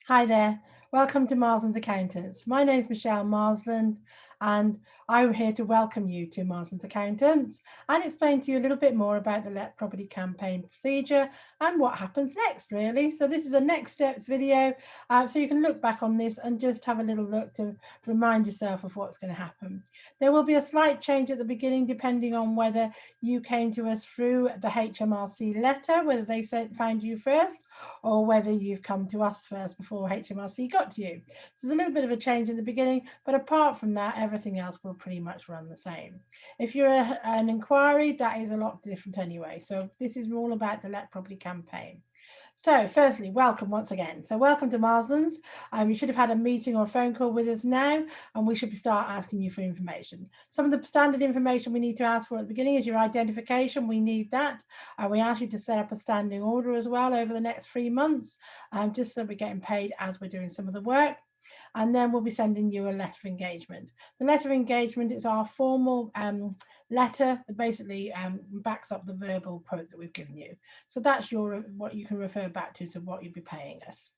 Hi there. Welcome to Marslands Accountants. My name is Michele Marsland, and I'm here to welcome you to Marslands Accountants and explain to you a little bit more about the Let Property campaign procedure and what happens next, really. So this is a next steps video, so you can look back on this and just have a little look to remind yourself of what's going to happen. There will be a slight change at the beginning depending on whether you came to us through the HMRC letter, whether they found you first, or whether you've come to us first before HMRC got to you. So there's a little bit of a change in the beginning, but apart from that, everything else will pretty much run the same. If you're an inquiry, that is a lot different anyway. So this is all about the Let Property campaign. So, firstly, welcome once again. So, welcome to Marslands. You should have had a meeting or a phone call with us now, and we should start asking you for information. Some of the standard information we need to ask for at the beginning is your identification. We need that. We ask you to set up a standing order as well over the next 3 months, just so that we're getting paid as we're doing some of the work. And then we'll be sending you a letter of engagement. The letter of engagement is our formal letter that basically backs up the verbal quote that we've given you. So that's what you can refer back to what you'll be paying us.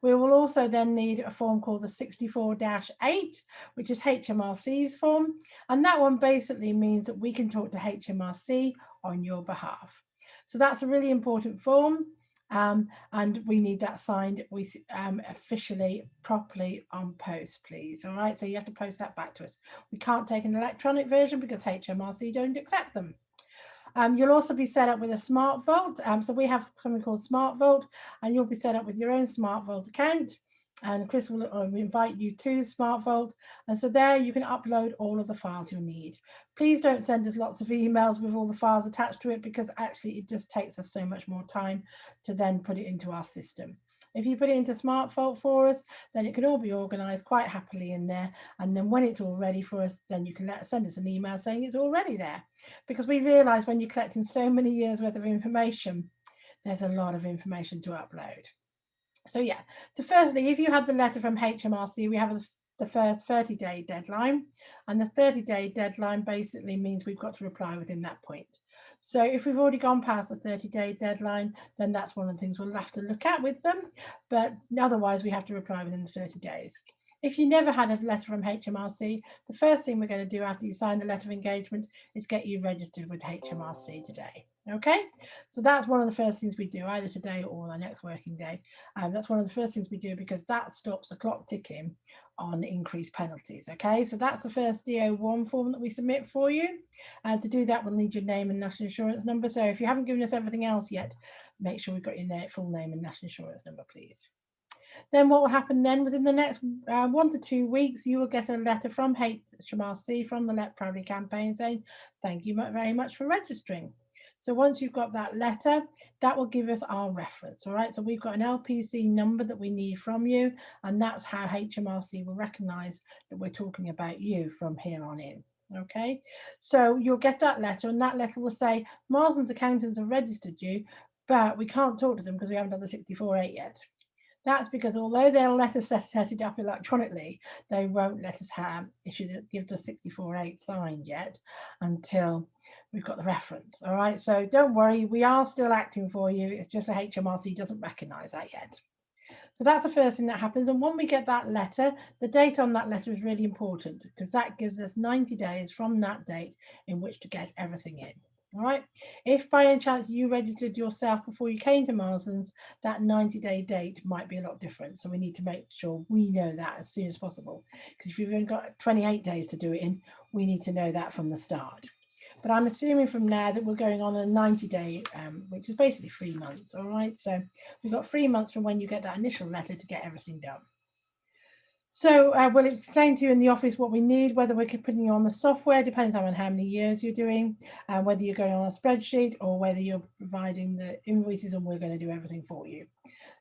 We will also then need a form called the 64-8, which is HMRC's form. And that one basically means that we can talk to HMRC on your behalf. So that's a really important form. And we need that signed officially, properly on post, please. All right, so you have to post that back to us. We can't take an electronic version because HMRC don't accept them. You'll also be set up with a Smart Vault. So we have something called Smart Vault, and you'll be set up with your own Smart Vault account. And Chris will invite you to Smart Vault. And so there you can upload all of the files you'll need. Please don't send us lots of emails with all the files attached to it, because actually it just takes us so much more time to then put it into our system. If you put it into Smart Vault for us, then it can all be organized quite happily in there. And then when it's all ready for us, then you can send us an email saying it's already there. Because we realize when you're collecting so many years worth of information, there's a lot of information to upload. So yeah, so firstly, if you had the letter from HMRC, we have the first 30-day deadline, and the 30-day deadline basically means we've got to reply within that point. So if we've already gone past the 30-day deadline, then that's one of the things we'll have to look at with them, but otherwise we have to reply within the 30 days. If you never had a letter from HMRC, the first thing we're going to do after you sign the letter of engagement is get you registered with HMRC today. Okay, so that's one of the first things we do, either today or the next working day. That's one of the first things we do, because that stops the clock ticking on increased penalties. Okay, so that's the first DO1 form that we submit for you. And to do that, we'll need your name and national insurance number. So if you haven't given us everything else yet, make sure we've got your full name and national insurance number, please. Then what will happen then, within the next 1 to 2 weeks, you will get a letter from HMRC, from the Let Proudly campaign, saying thank you very much for registering. So once you've got that letter, that will give us our reference. All right, so we've got an LPC number that we need from you, and that's how HMRC will recognise that we're talking about you from here on in. Okay, so you'll get that letter, and that letter will say Marslands accountants have registered you, but we can't talk to them because we haven't done the 64-8 yet. That's because although they'll let us set it up electronically, they won't let us give the 64-8 signed yet until we've got the reference. All right, so don't worry, we are still acting for you. It's just a HMRC doesn't recognise that yet. So that's the first thing that happens. And when we get that letter, the date on that letter is really important, because that gives us 90 days from that date in which to get everything in. All right. If by any chance you registered yourself before you came to Marslands, that 90-day date might be a lot different. So we need to make sure we know that as soon as possible. Because if you've only got 28 days to do it in, we need to know that from the start. But I'm assuming from now that we're going on a 90-day, which is basically 3 months. All right. So we've got 3 months from when you get that initial letter to get everything done. So we'll explain to you in the office what we need, whether we're putting you on the software, depends on how many years you're doing, whether you're going on a spreadsheet or whether you're providing the invoices, and we're going to do everything for you.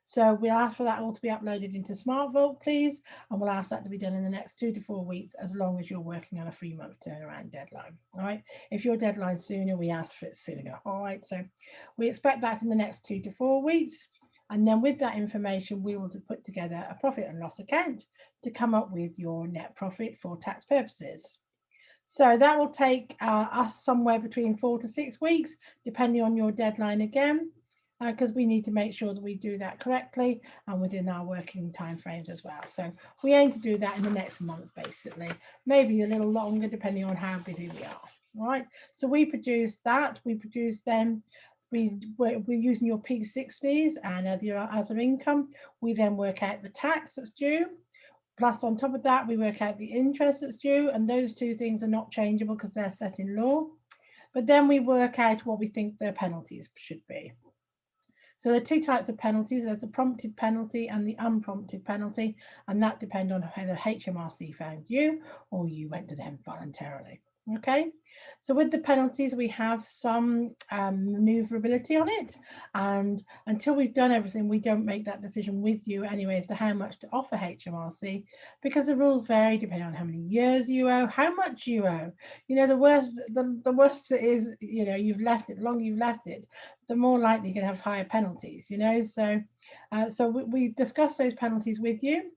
So we'll ask for that all to be uploaded into Smart Vault, please, and we'll ask that to be done in the next 2 to 4 weeks, as long as you're working on a 3-month turnaround deadline. All right. If your deadline's sooner, we ask for it sooner. All right. So we expect that in the next 2 to 4 weeks. And then with that information, we will put together a profit and loss account to come up with your net profit for tax purposes. So that will take us somewhere between 4 to 6 weeks, depending on your deadline again. because we need to make sure that we do that correctly and within our working time frames as well. So we aim to do that in the next month, basically, maybe a little longer depending on how busy we are. All right, so we produce that. We produce them. We're using your P60s and other income. We then work out the tax that's due. Plus, on top of that, we work out the interest that's due, and those two things are not changeable because they're set in law. But then we work out what we think the penalties should be. So there are two types of penalties. There's a prompted penalty and the unprompted penalty, and that depends on whether HMRC found you or you went to them voluntarily. Okay, so with the penalties, we have some maneuverability on it, and until we've done everything, we don't make that decision with you anyway as to how much to offer HMRC, because the rules vary depending on how many years you owe, how much you owe. You know, the worse it is, you know, you've left it, the longer you've left it, the more likely you're going to have higher penalties, you know. So we discuss those penalties with you.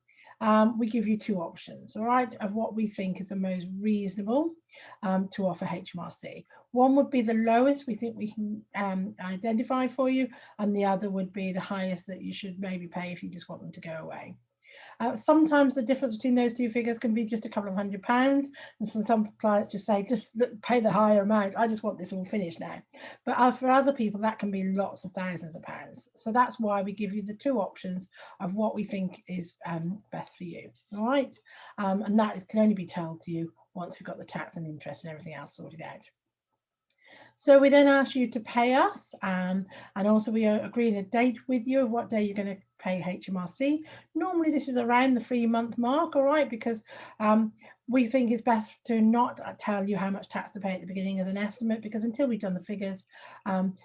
We give you two options, all right, of what we think is the most reasonable to offer HMRC. One would be the lowest we think we can identify for you, and the other would be the highest that you should maybe pay if you just want them to go away. Sometimes the difference between those two figures can be just a couple of £100, and so some clients just say, just pay the higher amount. I just want this all finished now. But for other people, that can be lots of thousands of pounds. So that's why we give you the two options of what we think is best for you. All right, and that can only be told to you once we've got the tax and interest and everything else sorted out. So we then ask you to pay us, and also we are agreeing a date with you of what day you're going to pay HMRC. Normally this is around the 3-month mark, all right, because we think it's best to not tell you how much tax to pay at the beginning as an estimate, because until we've done the figures,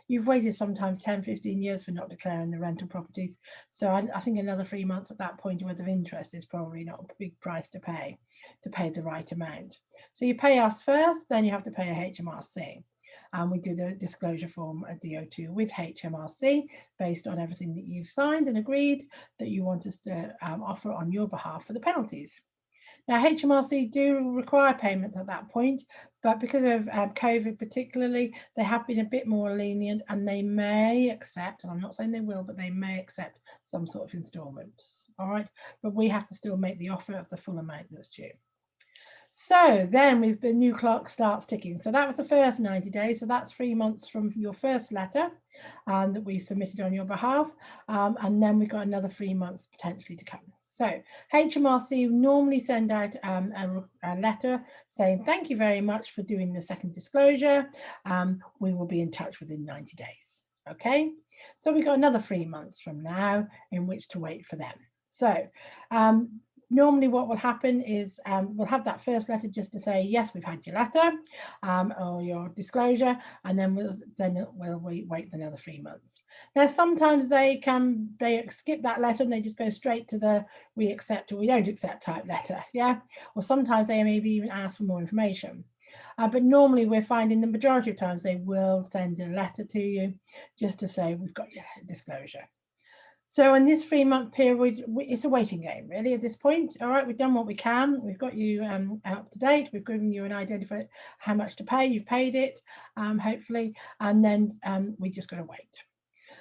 you've waited sometimes 10-15 years for not declaring the rental properties. So I think another 3 months at that point worth of interest is probably not a big price to pay the right amount. So you pay us first, then you have to pay a HMRC. And we do the disclosure form, a DO2 with HMRC based on everything that you've signed and agreed that you want us to offer on your behalf for the penalties. Now, HMRC do require payment at that point, but because of COVID particularly, they have been a bit more lenient, and they may accept, and I'm not saying they will, but they may accept some sort of instalments. All right, but we have to still make the offer of the full amount that's due. So then the new clock starts ticking. So that was the first 90 days. So that's 3 months from your first letter that we submitted on your behalf. And then we've got another 3 months potentially to come. So HMRC normally send out a letter saying, thank you very much for doing the second disclosure. We will be in touch within 90 days. Okay, so we've got another 3 months from now in which to wait for them. So normally what will happen is we'll have that first letter just to say, yes, we've had your letter or your disclosure, and then we'll wait another 3 months. Now, sometimes they skip that letter and they just go straight to the we accept or we don't accept type letter, yeah? Or sometimes they maybe even ask for more information. But normally we're finding the majority of times they will send a letter to you just to say, we've got your disclosure. So in this 3-month period, it's a waiting game, really, at this point. All right, we've done what we can. We've got you up to date. We've given you an idea for how much to pay. You've paid it, hopefully, and then we just got to wait.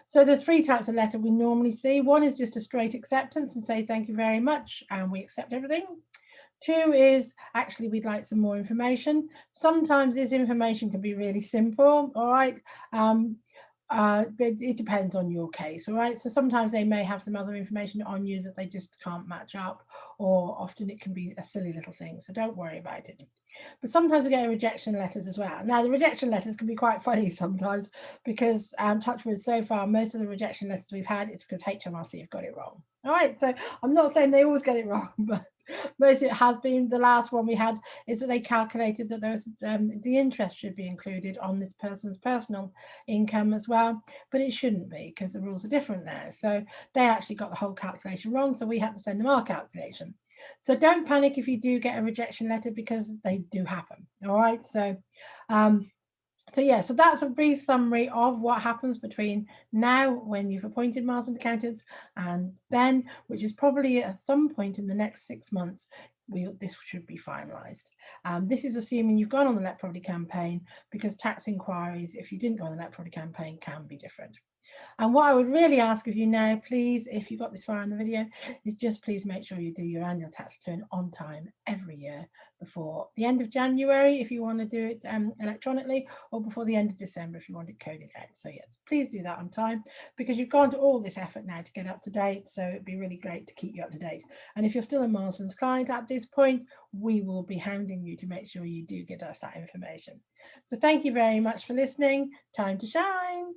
So there's 3 types of letter we normally see. One is just a straight acceptance and say, thank you very much, and we accept everything. 2 is actually we'd like some more information. Sometimes this information can be really simple, all right? But it depends on your case, all right? So sometimes they may have some other information on you that they just can't match up, or often it can be a silly little thing, so don't worry about it. But sometimes we get rejection letters as well. Now, the rejection letters can be quite funny sometimes because, touch wood, so far, most of the rejection letters we've had is because HMRC have got it wrong. All right, so I'm not saying they always get it wrong, but most it has been. The last one we had is that they calculated that there was the interest should be included on this person's personal income as well, but it shouldn't be because the rules are different now. So they actually got the whole calculation wrong, so we had to send them our calculation. So don't panic if you do get a rejection letter, because they do happen. All right, so so that's a brief summary of what happens between now, when you've appointed Marslands accountants, and then, which is probably at some point in the next 6 months, this should be finalised. This is assuming you've gone on the Let Property campaign, because tax inquiries, if you didn't go on the Let Property campaign, can be different. And what I would really ask of you now, please, if you got this far in the video, is just please make sure you do your annual tax return on time every year before the end of January if you want to do it electronically, or before the end of December if you want it coded out. So yes, please do that on time, because you've gone to all this effort now to get up to date. So it'd be really great to keep you up to date. And if you're still a Marslands client at this point, we will be hounding you to make sure you do get us that information. So thank you very much for listening. Time to shine.